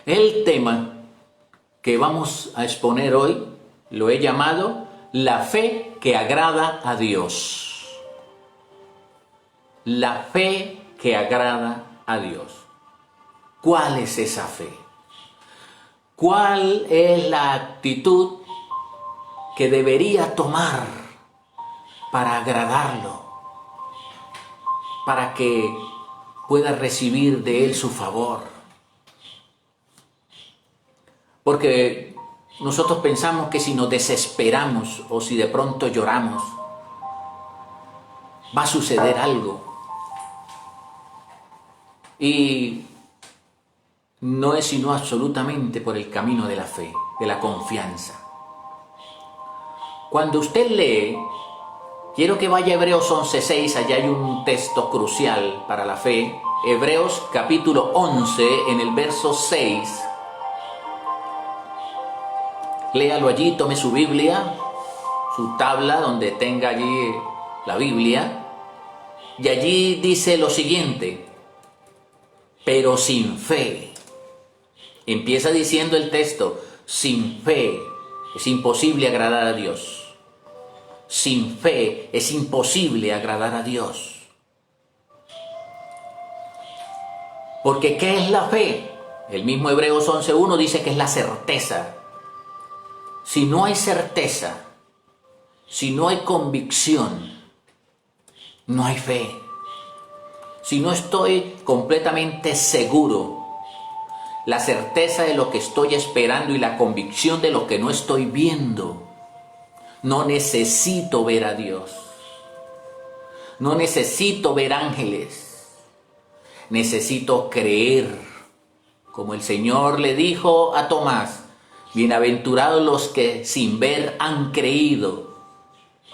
El tema que vamos a exponer hoy lo he llamado la fe que agrada a Dios. La fe que agrada a Dios. ¿Cuál es esa fe? ¿Cuál es la actitud que debería tomar para agradarlo? Para que pueda recibir de Él su favor. Porque nosotros pensamos que si nos desesperamos o si de pronto lloramos, va a suceder algo. Y no es sino absolutamente por el camino de la fe, de la confianza. Cuando usted lee, quiero que vaya a Hebreos 11:6, allá hay un texto crucial para la fe. Hebreos capítulo 11, en el verso 6. Léalo allí, tome su Biblia, su tabla donde tenga allí la Biblia. Y allí dice lo siguiente: pero sin fe. Empieza diciendo el texto, sin fe es imposible agradar a Dios. Sin fe es imposible agradar a Dios. Porque ¿qué es la fe? El mismo Hebreos 11:1 dice que es la certeza. Si no hay certeza, si no hay convicción, no hay fe. Si no estoy completamente seguro, la certeza de lo que estoy esperando y la convicción de lo que no estoy viendo, no necesito ver a Dios. No necesito ver ángeles. Necesito creer. Como el Señor le dijo a Tomás, bienaventurados los que sin ver han creído.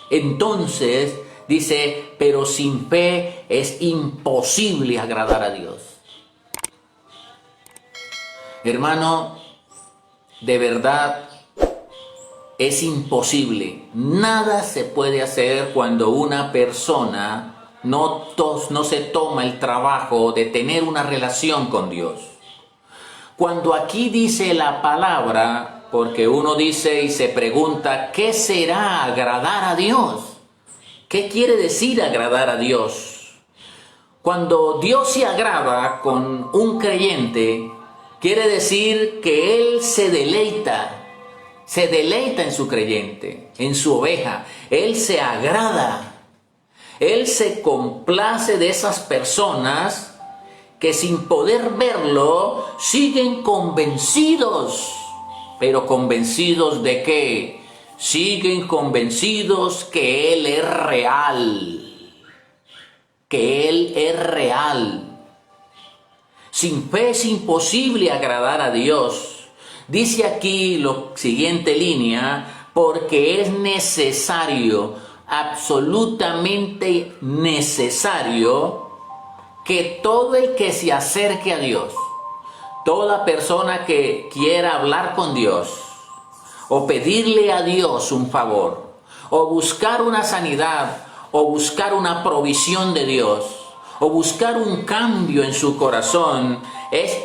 Entonces dice, pero sin fe es imposible agradar a Dios. Hermano, de verdad es imposible. Nada se puede hacer cuando una persona no se toma el trabajo de tener una relación con Dios. Cuando aquí dice la palabra, porque uno dice y se pregunta, ¿qué será agradar a Dios? ¿Qué quiere decir agradar a Dios? Cuando Dios se agrada con un creyente, quiere decir que Él se deleita en su creyente, en su oveja. Él se agrada, Él se complace de esas personas que sin poder verlo siguen convencidos. ¿Pero convencidos de qué? Siguen convencidos que Él es real. Que Él es real. Sin fe es imposible agradar a Dios. Dice aquí la siguiente línea, porque es necesario, absolutamente necesario, que todo el que se acerque a Dios, toda persona que quiera hablar con Dios, o pedirle a Dios un favor, o buscar una sanidad, o buscar una provisión de Dios, o buscar un cambio en su corazón, es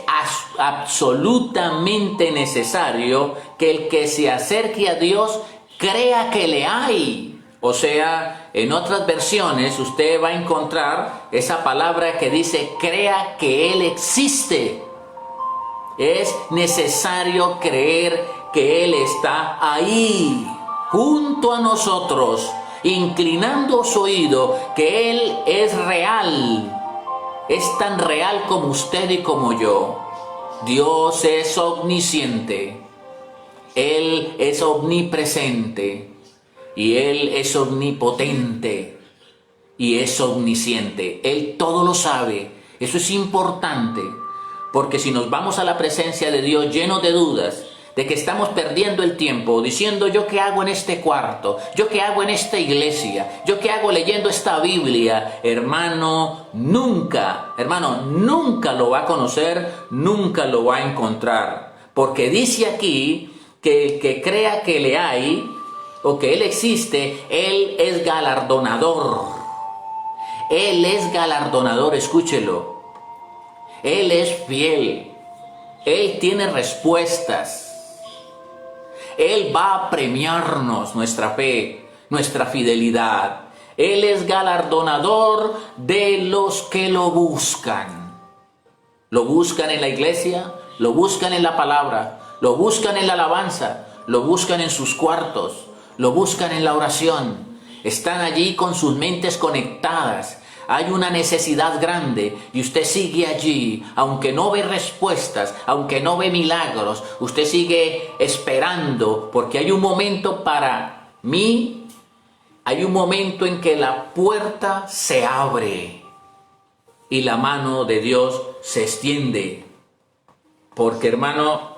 absolutamente necesario que el que se acerque a Dios crea que le hay. O sea, en otras versiones usted va a encontrar esa palabra que dice, crea que Él existe. Es necesario creer que Él está ahí, junto a nosotros, inclinando su oído, que Él es real. Es tan real como usted y como yo. Dios es omnisciente. Él es omnipresente. Y Él es omnipotente. Y es omnisciente. Él todo lo sabe. Eso es importante. Porque si nos vamos a la presencia de Dios llenos de dudas, de que estamos perdiendo el tiempo diciendo yo qué hago en este cuarto, yo qué hago en esta iglesia, yo qué hago leyendo esta Biblia, hermano, nunca lo va a conocer, nunca lo va a encontrar. Porque dice aquí que el que crea que le hay o que Él existe, Él es galardonador. Él es galardonador, escúchelo. Él es fiel. Él tiene respuestas. Él va a premiarnos nuestra fe, nuestra fidelidad. Él es galardonador de los que lo buscan. Lo buscan en la iglesia, lo buscan en la palabra, lo buscan en la alabanza, lo buscan en sus cuartos, lo buscan en la oración. Están allí con sus mentes conectadas. Hay una necesidad grande y usted sigue allí, aunque no ve respuestas, aunque no ve milagros, usted sigue esperando, porque hay un momento para mí, hay un momento en que la puerta se abre y la mano de Dios se extiende. Porque, hermano,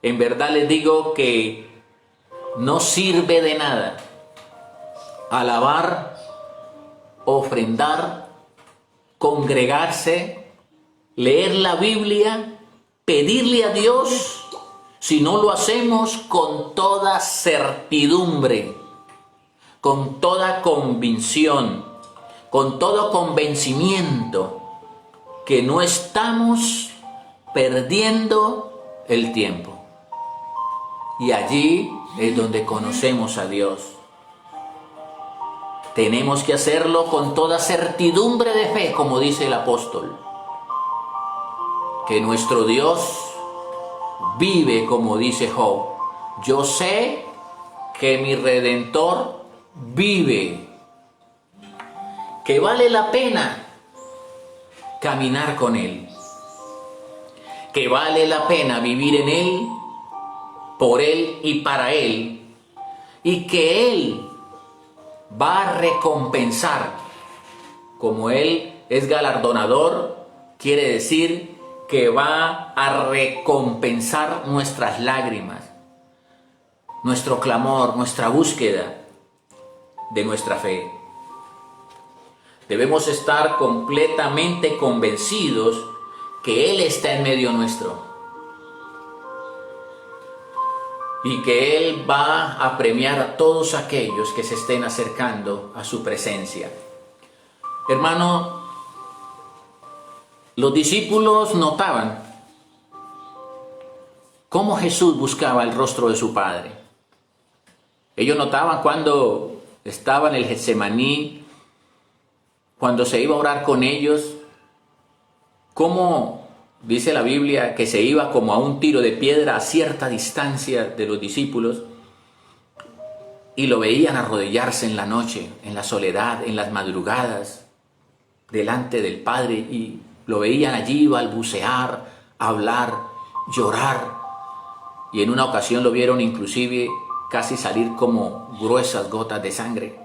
en verdad les digo que no sirve de nada alabar, ofrendar, congregarse, leer la Biblia, pedirle a Dios, si no lo hacemos con toda certidumbre, con toda convicción, con todo convencimiento, que no estamos perdiendo el tiempo. Y allí es donde conocemos a Dios. Tenemos que hacerlo con toda certidumbre de fe, como dice el apóstol. Que nuestro Dios vive, como dice Job. Yo sé que mi Redentor vive. Que vale la pena caminar con Él. Que vale la pena vivir en Él, por Él y para Él. Y que Él va a recompensar. Como Él es galardonador, quiere decir que va a recompensar nuestras lágrimas, nuestro clamor, nuestra búsqueda de nuestra fe. Debemos estar completamente convencidos que Él está en medio nuestro y que Él va a premiar a todos aquellos que se estén acercando a su presencia. Hermano, los discípulos notaban cómo Jesús buscaba el rostro de su Padre. Ellos notaban cuando estaba en el Getsemaní, cuando se iba a orar con ellos, cómo dice la Biblia que se iba como a un tiro de piedra a cierta distancia de los discípulos y lo veían arrodillarse en la noche, en la soledad, en las madrugadas, delante del Padre, y lo veían allí balbucear, hablar, llorar, y en una ocasión lo vieron inclusive casi salir como gruesas gotas de sangre.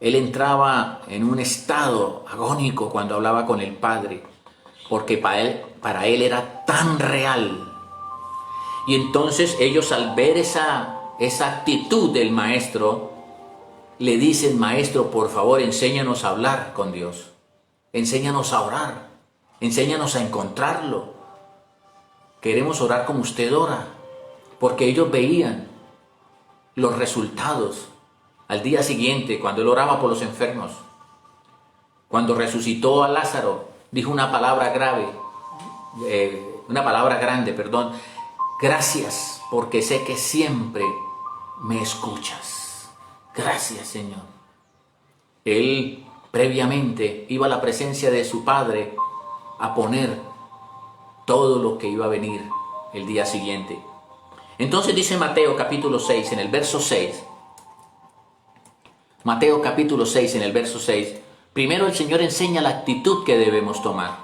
Él entraba en un estado agónico cuando hablaba con el Padre, porque para él era tan real. Y entonces ellos, al ver esa actitud del Maestro, le dicen: Maestro, por favor, enséñanos a hablar con Dios, enséñanos a orar, enséñanos a encontrarlo. Queremos orar como usted ora, porque ellos veían los resultados al día siguiente, cuando Él oraba por los enfermos, cuando resucitó a Lázaro. Dijo una palabra grande, gracias, porque sé que siempre me escuchas. Gracias, Señor. Él previamente iba a la presencia de su Padre a poner todo lo que iba a venir el día siguiente. Entonces dice Mateo capítulo 6, en el verso 6. Mateo capítulo 6, en el verso 6. Primero el Señor enseña la actitud que debemos tomar.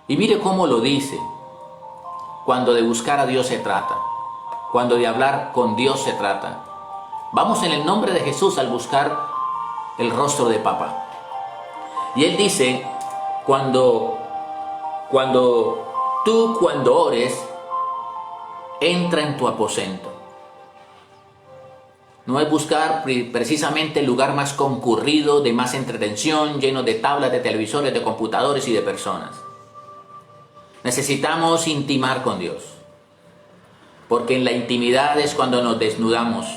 Y mire cómo lo dice. Cuando de buscar a Dios se trata, cuando de hablar con Dios se trata, vamos en el nombre de Jesús al buscar el rostro de Papá. Y Él dice: cuando ores, entra en tu aposento. No es buscar precisamente el lugar más concurrido, de más entretención, lleno de tablas, de televisores, de computadores y de personas. Necesitamos intimar con Dios, porque en la intimidad es cuando nos desnudamos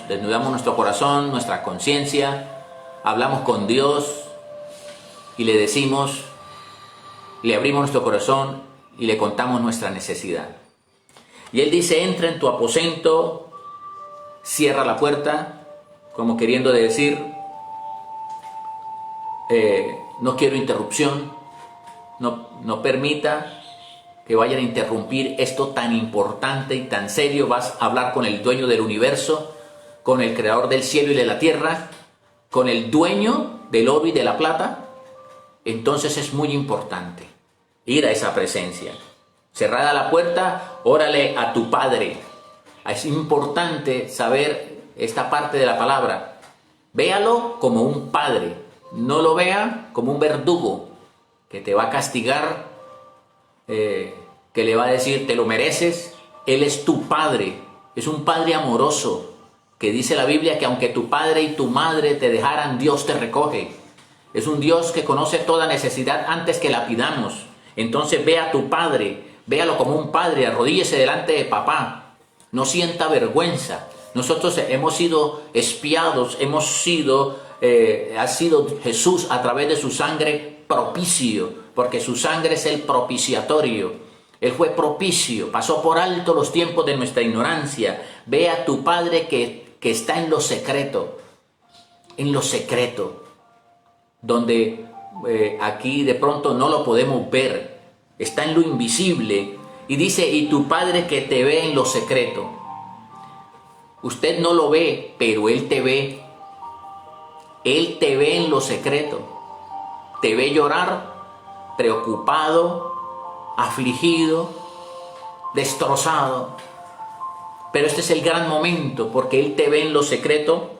nuestro corazón, nuestra conciencia, hablamos con Dios y le decimos, le abrimos nuestro corazón, y le contamos nuestra necesidad. Y Él dice, entra en tu aposento, cierra la puerta, como queriendo decir, no quiero interrupción, no permita que vayan a interrumpir esto tan importante y tan serio. Vas a hablar con el dueño del universo, con el creador del cielo y de la tierra, con el dueño del oro y de la plata. Entonces es muy importante ir a esa presencia. Cerrada la puerta, órale a tu Padre. Es importante saber esta parte de la palabra. Véalo como un padre, no lo vea como un verdugo que te va a castigar, que le va a decir te lo mereces. Él es tu Padre, es un Padre amoroso, que dice la Biblia que aunque tu padre y tu madre te dejaran, Dios te recoge. Es un Dios que conoce toda necesidad antes que la pidamos. Entonces ve a tu Padre, véalo como un padre, arrodíllese delante de papá, no sienta vergüenza. Nosotros hemos sido espiados, ha sido Jesús a través de su sangre propicio, porque su sangre es el propiciatorio. Él fue propicio, pasó por alto los tiempos de nuestra ignorancia. Ve a tu Padre que está en lo secreto, donde aquí de pronto no lo podemos ver, está en lo invisible. Y dice, y tu Padre que te ve en lo secreto. Usted no lo ve, pero Él te ve. Él te ve en lo secreto. Te ve llorar, preocupado, afligido, destrozado. Pero este es el gran momento, porque Él te ve en lo secreto.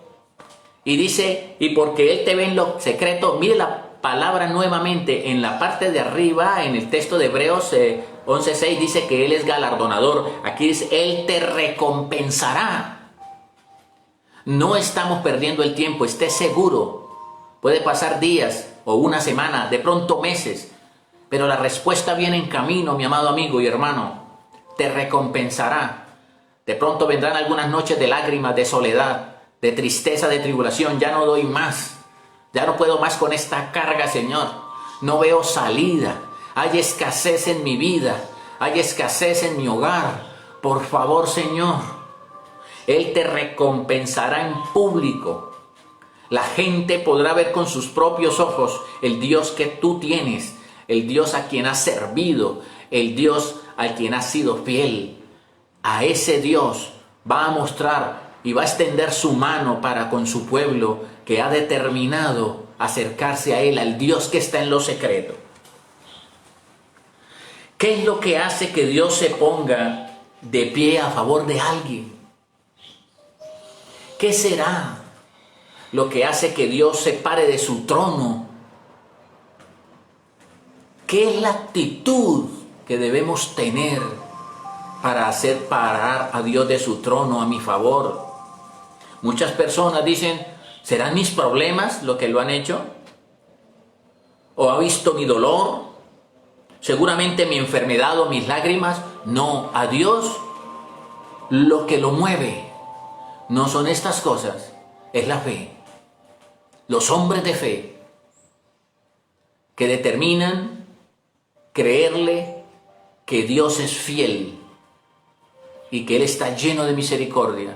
Y dice, y porque Él te ve en lo secreto, mire la palabra nuevamente en la parte de arriba, en el texto de Hebreos 11:6, dice que Él es galardonador. Aquí dice, Él te recompensará. No estamos perdiendo el tiempo, esté seguro. Puede pasar días o una semana, de pronto meses, pero la respuesta viene en camino, mi amado amigo y hermano. Te recompensará. De pronto vendrán algunas noches de lágrimas, de soledad, de tristeza, de tribulación. Ya no doy más. Ya no puedo más con esta carga, Señor. No veo salida. Hay escasez en mi vida. Hay escasez en mi hogar. Por favor, Señor. Él te recompensará en público. La gente podrá ver con sus propios ojos el Dios que tú tienes, el Dios a quien has servido, el Dios al quien has sido fiel. A ese Dios va a mostrar y va a extender su mano para con su pueblo que ha determinado acercarse a Él, al Dios que está en lo secreto. ¿Qué es lo que hace que Dios se ponga de pie a favor de alguien? ¿Qué será lo que hace que Dios se pare de su trono? ¿Qué es la actitud que debemos tener para hacer parar a Dios de su trono a mi favor? Muchas personas dicen, ¿serán mis problemas lo que lo han hecho? ¿O ha visto mi dolor? ¿Seguramente mi enfermedad o mis lágrimas? No, a Dios lo que lo mueve no son estas cosas, es la fe. Los hombres de fe que determinan creerle que Dios es fiel y que Él está lleno de misericordia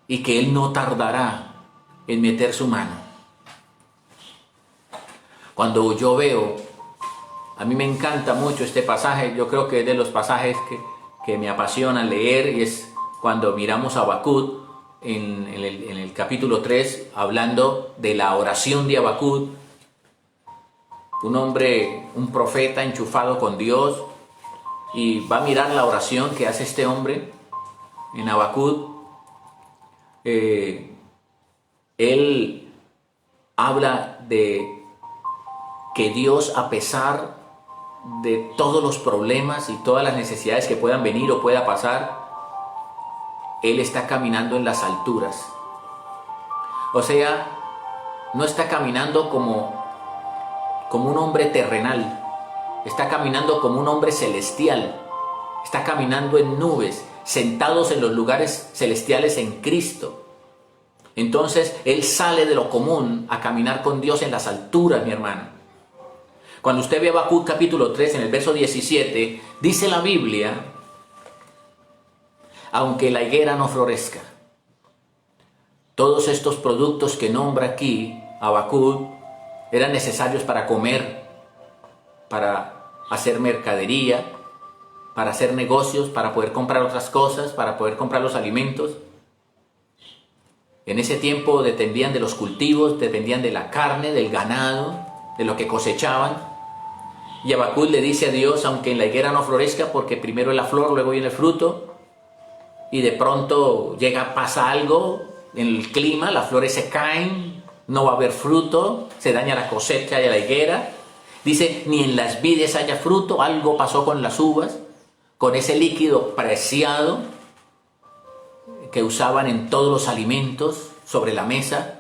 y que Él no tardará en meter su mano. Cuando yo veo, a mí me encanta mucho este pasaje, yo creo que es de los pasajes que me apasiona leer, y es cuando miramos a Habacuc en el capítulo 3, hablando de la oración de Habacuc, un hombre, un profeta enchufado con Dios, y va a mirar la oración que hace este hombre en Habacuc. Él habla de que Dios, a pesar de todos los problemas y todas las necesidades que puedan venir o pueda pasar, Él está caminando en las alturas. O sea, no está caminando como un hombre terrenal, está caminando como un hombre celestial, está caminando en nubes, sentados en los lugares celestiales en Cristo. Entonces Él sale de lo común a caminar con Dios en las alturas, mi hermano. Cuando usted ve Habacuc capítulo 3 en el verso 17, dice la Biblia, aunque la higuera no florezca. Todos estos productos que nombra aquí Habacuc eran necesarios para comer, para hacer mercadería, para hacer negocios, para poder comprar otras cosas, para poder comprar los alimentos. En ese tiempo dependían de los cultivos, dependían de la carne, del ganado, de lo que cosechaban. Y Habacuc le dice a Dios, aunque en la higuera no florezca, porque primero es la flor, luego viene el fruto, y de pronto pasa algo en el clima, las flores se caen, no va a haber fruto, se daña la cosecha de la higuera. Dice, ni en las vides haya fruto, algo pasó con las uvas, con ese líquido preciado que usaban en todos los alimentos sobre la mesa.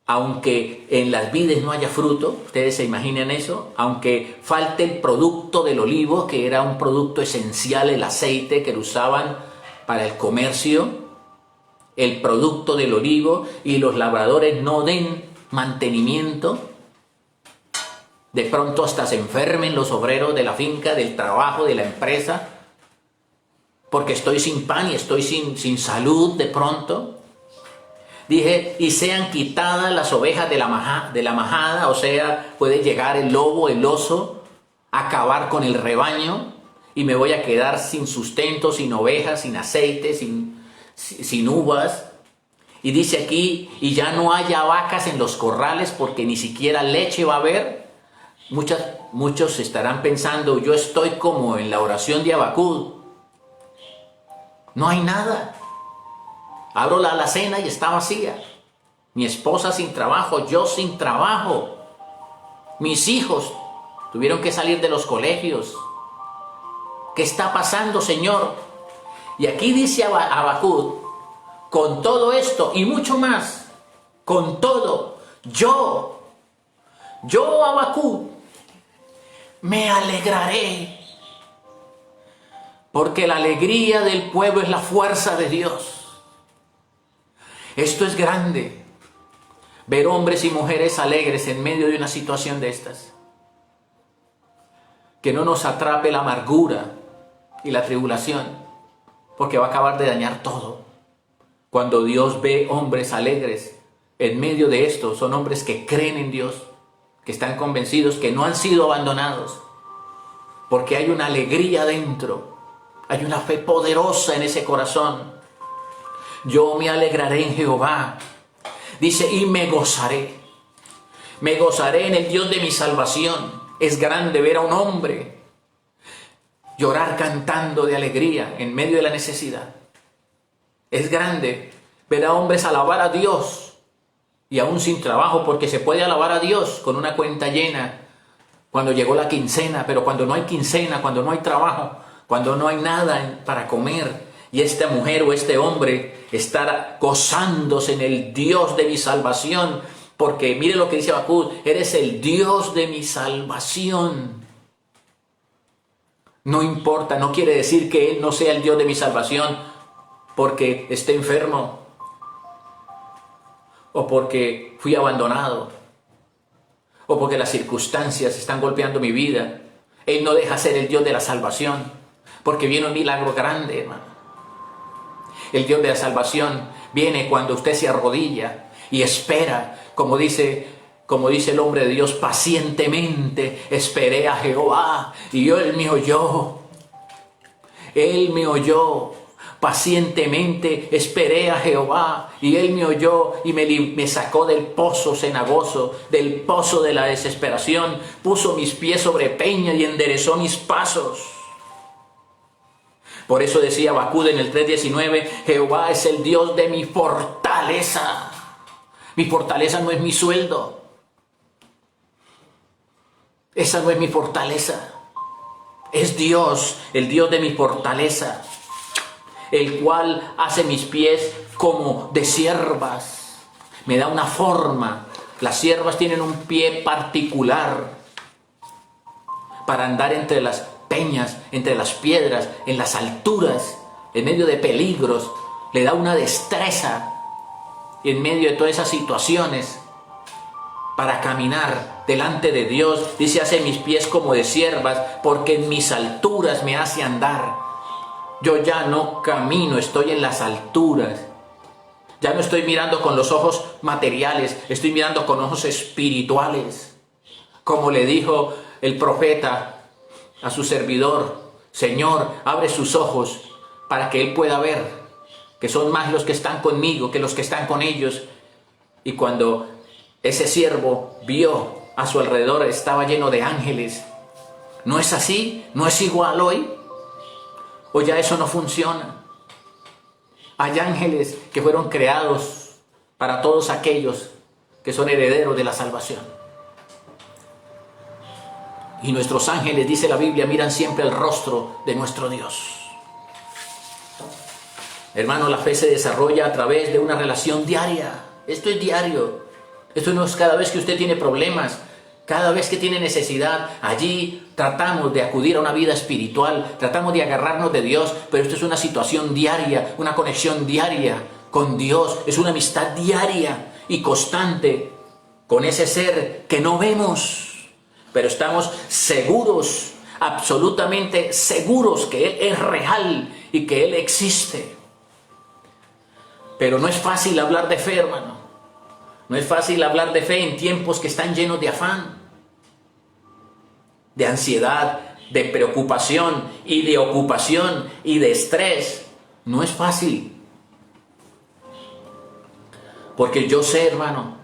Aunque en las vides no haya fruto, ustedes se imaginan eso, aunque falte el producto del olivo, que era un producto esencial, el aceite que lo usaban para el comercio, el producto del olivo, y los labradores no den mantenimiento, de pronto hasta se enfermen los obreros de la finca, del trabajo, de la empresa, porque estoy sin pan y estoy sin salud de pronto. Dije, y sean quitadas las ovejas de la majada, o sea, puede llegar el lobo, el oso, a acabar con el rebaño, y me voy a quedar sin sustento, sin ovejas, sin aceite, sin uvas. Y dice aquí, y ya no haya vacas en los corrales, porque ni siquiera leche va a haber. Muchos estarán pensando, yo estoy como en la oración de Habacuc. No hay nada. Abro la alacena y está vacía. Mi esposa sin trabajo, yo sin trabajo. Mis hijos tuvieron que salir de los colegios. ¿Qué está pasando, Señor? Y aquí dice Habacuc, con todo esto y mucho más, con todo, yo Habacuc, me alegraré. Porque la alegría del pueblo es la fuerza de Dios. Esto es grande, ver hombres y mujeres alegres en medio de una situación de estas. Que no nos atrape la amargura y la tribulación, porque va a acabar de dañar todo. Cuando Dios ve hombres alegres en medio de esto, son hombres que creen en Dios, que están convencidos que no han sido abandonados, porque hay una alegría dentro, hay una fe poderosa en ese corazón. Yo me alegraré en Jehová, dice, y me gozaré en el Dios de mi salvación. Es grande ver a un hombre llorar cantando de alegría en medio de la necesidad. Es grande ver a hombres alabar a Dios y aún sin trabajo, porque se puede alabar a Dios con una cuenta llena cuando llegó la quincena, pero cuando no hay quincena, cuando no hay trabajo, cuando no hay nada para comer, y esta mujer o este hombre estar gozándose en el Dios de mi salvación, porque mire lo que dice Habacuc, eres el Dios de mi salvación. No importa, no quiere decir que Él no sea el Dios de mi salvación porque esté enfermo o porque fui abandonado o porque las circunstancias están golpeando mi vida. Él no deja ser el Dios de la salvación porque viene un milagro grande, hermano. El Dios de la salvación viene cuando usted se arrodilla y espera, como dice el hombre de Dios, pacientemente esperé a Jehová y Él me oyó. Él me oyó. Pacientemente esperé a Jehová y Él me oyó y me sacó del pozo cenagoso, del pozo de la desesperación. Puso mis pies sobre peña y enderezó mis pasos. Por eso decía Habacuc en el 3:19, Jehová es el Dios de mi fortaleza. Mi fortaleza no es mi sueldo. Esa no es mi fortaleza. Es Dios, el Dios de mi fortaleza, el cual hace mis pies como de ciervas. Me da una forma. Las ciervas tienen un pie particular para andar entre las peñas, entre las piedras, en las alturas, en medio de peligros. Le da una destreza en medio de todas esas situaciones para caminar delante de Dios. Dice, hace mis pies como de ciervas, porque en mis alturas me hace andar. Yo ya no camino, estoy en las alturas. Ya no estoy mirando con los ojos materiales, estoy mirando con ojos espirituales. Como le dijo el profeta a su servidor, Señor, abre sus ojos para que él pueda ver que son más los que están conmigo que los que están con ellos. Y cuando ese siervo vio a su alrededor, estaba lleno de ángeles. ¿No es así? ¿No es igual hoy? ¿O ya eso no funciona? Hay ángeles que fueron creados para todos aquellos que son herederos de la salvación. Y nuestros ángeles, dice la Biblia, miran siempre el rostro de nuestro Dios. Hermano, la fe se desarrolla a través de una relación diaria. Esto es diario. Esto no es cada vez que usted tiene problemas, cada vez que tiene necesidad. Allí tratamos de acudir a una vida espiritual, tratamos de agarrarnos de Dios, pero esto es una situación diaria, una conexión diaria con Dios. Es una amistad diaria y constante con ese ser que no vemos, pero estamos seguros, absolutamente seguros que Él es real y que Él existe. Pero no es fácil hablar de fe, hermano. No es fácil hablar de fe en tiempos que están llenos de afán, de ansiedad, de preocupación y de ocupación y de estrés. No es fácil. Porque yo sé, hermano,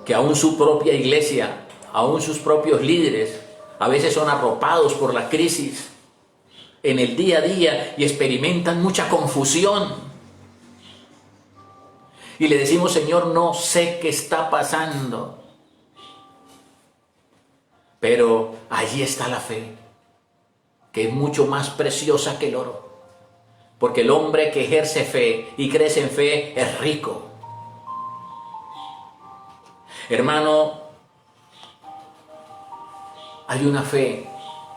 que aún su propia iglesia, aún sus propios líderes, a veces son arropados por la crisis en el día a día y experimentan mucha confusión. Y le decimos, Señor, no sé qué está pasando. Pero allí está la fe, que es mucho más preciosa que el oro. Porque el hombre que ejerce fe y crece en fe es rico. Hermano, hay una fe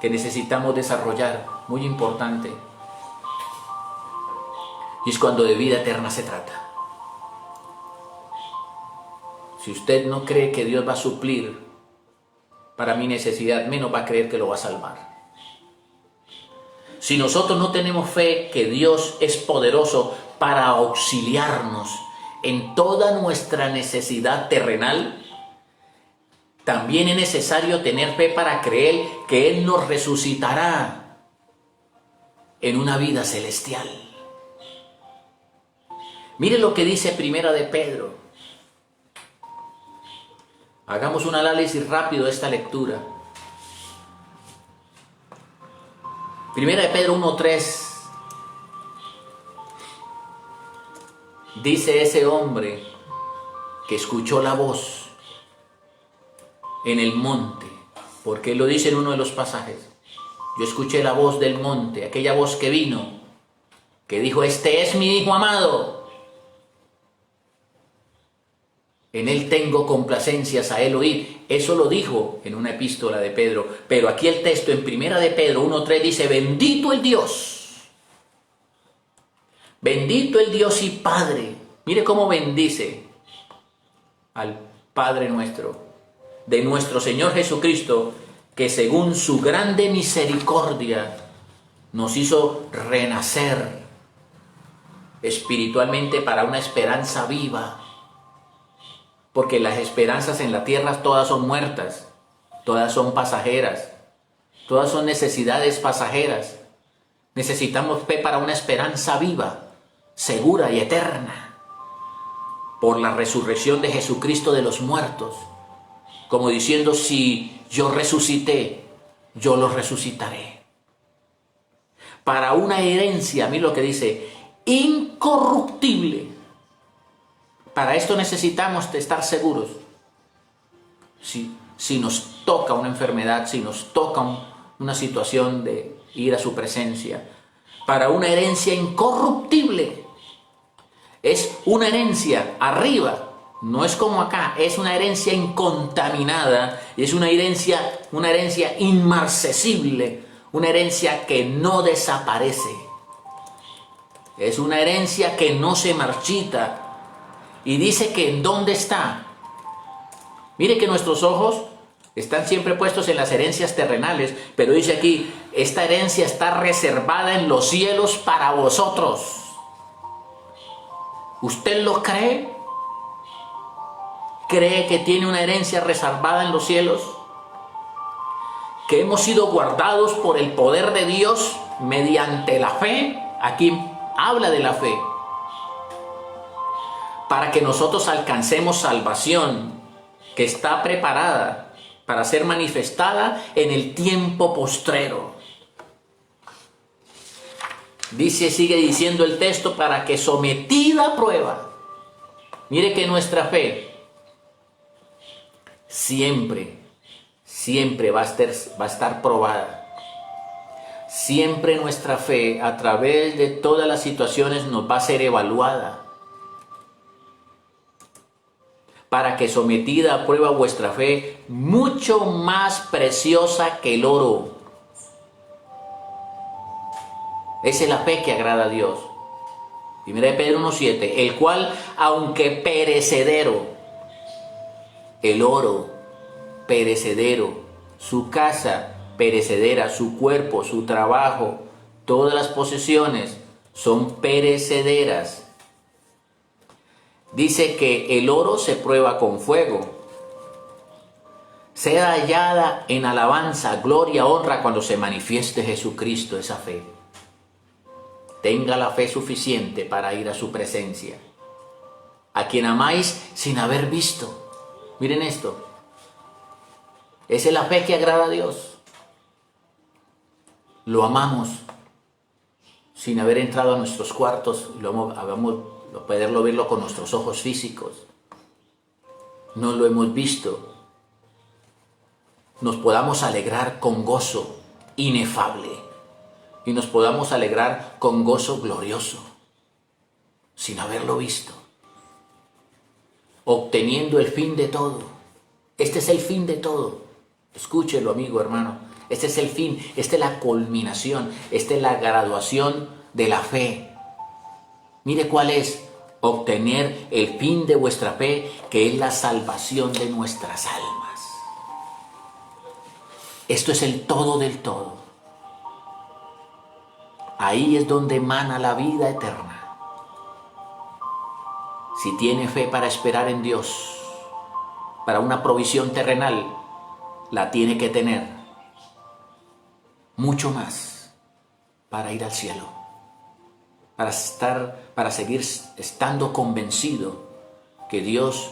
que necesitamos desarrollar, muy importante. Y es cuando de vida eterna se trata. Si usted no cree que Dios va a suplir para mi necesidad, menos va a creer que lo va a salvar. Si nosotros no tenemos fe que Dios es poderoso para auxiliarnos en toda nuestra necesidad terrenal, también es necesario tener fe para creer que Él nos resucitará en una vida celestial. Mire lo que dice Primera de Pedro. Hagamos un análisis rápido de esta lectura. Primera de Pedro 1:3. Dice ese hombre que escuchó la voz en el monte, porque él lo dice en uno de los pasajes. Yo escuché la voz del monte, aquella voz que vino, que dijo, este es mi Hijo amado. En él tengo complacencias, a él oír. Eso lo dijo en una epístola de Pedro. Pero aquí el texto en Primera de Pedro 1:3 dice, bendito el Dios. Bendito el Dios y Padre. Mire cómo bendice al Padre nuestro, de nuestro Señor Jesucristo, que según su grande misericordia nos hizo renacer espiritualmente para una esperanza viva. Porque las esperanzas en la tierra todas son muertas, todas son pasajeras, todas son necesidades pasajeras. Necesitamos fe para una esperanza viva, segura y eterna, por la resurrección de Jesucristo de los muertos. Como diciendo, si yo resucité, yo los resucitaré. Para una herencia, mira lo que dice, incorruptible. Para esto necesitamos estar seguros. Si nos toca una enfermedad, si nos toca una situación de ir a su presencia, para una herencia incorruptible. Es una herencia arriba, no es como acá, es una herencia incontaminada, es una herencia inmarcesible, una herencia que no desaparece. Es una herencia que no se marchita. Y dice que ¿en dónde está? Mire que nuestros ojos están siempre puestos en las herencias terrenales, pero dice aquí, esta herencia está reservada en los cielos para vosotros. ¿Usted lo cree? ¿Cree que tiene una herencia reservada en los cielos? ¿Que hemos sido guardados por el poder de Dios mediante la fe? Aquí habla de la fe. Para que nosotros alcancemos salvación que está preparada para ser manifestada en el tiempo postrero. Sigue diciendo el texto, para que sometida a prueba. Mire que nuestra fe siempre va a estar probada. Siempre nuestra fe, a través de todas las situaciones, nos va a ser evaluada. Para que sometida a prueba vuestra fe, mucho más preciosa que el oro. Esa es la fe que agrada a Dios. 1 Pedro 1:7, el cual, aunque perecedero, el oro perecedero, su casa perecedera, su cuerpo, su trabajo, todas las posesiones son perecederas. Dice que el oro se prueba con fuego. Sea hallada en alabanza, gloria, honra cuando se manifieste Jesucristo, esa fe. Tenga la fe suficiente para ir a su presencia. A quien amáis sin haber visto. Miren esto. Esa es la fe que agrada a Dios. Lo amamos sin haber entrado a nuestros cuartos y poderlo verlo con nuestros ojos físicos. No lo hemos visto. Nos podamos alegrar con gozo inefable y nos podamos alegrar con gozo glorioso sin haberlo visto, obteniendo el fin de todo. Este es el fin de todo. Escúchelo, amigo, hermano. Este es el fin, esta es la culminación, esta es la graduación de la fe. Mire cuál es: obtener el fin de vuestra fe, que es la salvación de nuestras almas. Esto es el todo del todo. Ahí es donde emana la vida eterna. Si tiene fe para esperar en Dios, para una provisión terrenal, la tiene que tener mucho más para ir al cielo. Para seguir estando convencido que Dios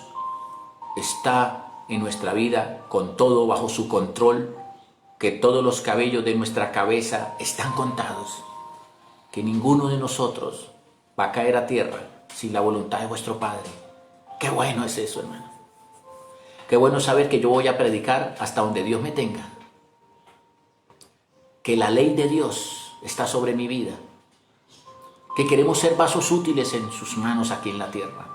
está en nuestra vida con todo bajo su control, que todos los cabellos de nuestra cabeza están contados, que ninguno de nosotros va a caer a tierra sin la voluntad de vuestro Padre. Qué bueno es eso, hermano. Qué bueno saber que yo voy a predicar hasta donde Dios me tenga, que la ley de Dios está sobre mi vida, que queremos ser vasos útiles en sus manos aquí en la tierra,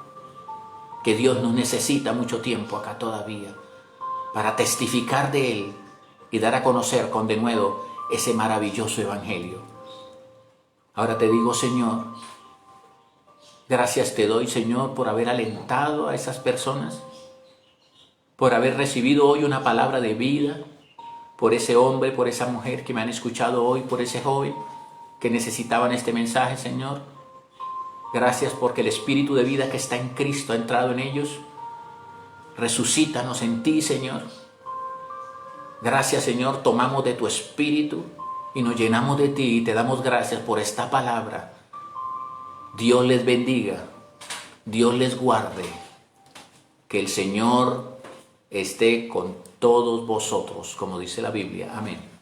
que Dios nos necesita mucho tiempo acá todavía para testificar de Él y dar a conocer con denuedo ese maravilloso evangelio. Ahora te digo, Señor, gracias te doy, Señor, por haber alentado a esas personas, por haber recibido hoy una palabra de vida, por ese hombre, por esa mujer que me han escuchado hoy, por ese joven que necesitaban este mensaje, Señor. Gracias porque el Espíritu de vida que está en Cristo ha entrado en ellos. Resucítanos en ti, Señor. Gracias, Señor, tomamos de tu Espíritu y nos llenamos de ti y te damos gracias por esta palabra. Dios les bendiga, Dios les guarde, que el Señor esté con todos vosotros, como dice la Biblia. Amén.